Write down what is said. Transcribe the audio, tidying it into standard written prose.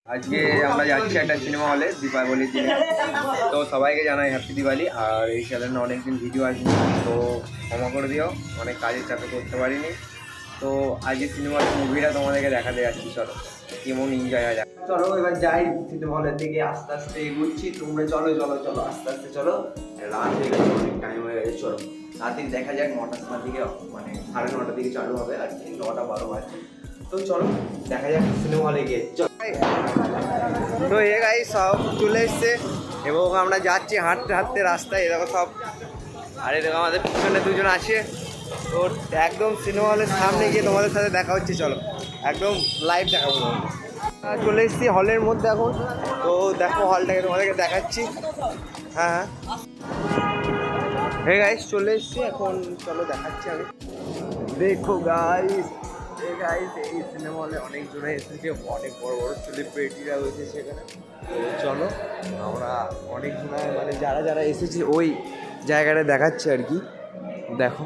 আজকে আমরা যাচ্ছি একটা সিনেমা হলে দীপাবলির দিনে। তো সবাইকে জানাই হ্যাপি দিওয়ালি। আর এই চ্যানেলে অনেকদিন ভিডিও আসেনি, তো ক্ষমা করে দিও, অনেক কাজের চাপে করতে পারিনি। তো আজকে সিনেমার মুভিটা তোমাদেরকে দেখাতে যাচ্ছি, চলো কেমন এনজয় হয়। চলো এবার যাই সিনেমা হলের দিকে, আস্তে আস্তে এগোচ্ছি। তোমরা চলো চলো চলো আস্তে আস্তে চলো। রাত হয়ে গেছে, অনেক টাইম হয়ে গেছে, চলো রাতে দেখা যাক 9টার সময় দিকে, মানে 9:30 দিকে চালু হবে আর কি, 9টা 12 বাজে। তো চলো দেখা যাক সিনেমা হলে গিয়ে। তো এ গাই সব চলে এসছে এবং আমরা যাচ্ছি হাঁটতে হাঁটতে রাস্তায়, এরকম সব। আর এরকম আমাদের পিছনে দুজন আছে। তো একদম সিনেমা হলের সামনে গিয়ে তোমাদের সাথে দেখা হচ্ছে, চলো একদম লাইভ দেখাবো। চলে এসেছি হলের মধ্যে এখন। তো দেখো হলটাকে তোমাদেরকে দেখাচ্ছি। হ্যাঁ হ্যাঁ গাইস চলে এসেছি এখন, চলো দেখাচ্ছি আমি। দেখো গাইস, এই সিনেমা হলে অনেক জনে এসেছে, অনেক বড় বড় সেলিব্রিটিরা রয়েছে সেখানে। তো চলো আমরা অনেক জনে, মানে যারা যারা এসেছে ওই জায়গাটা দেখাচ্ছে আর কি, দেখো।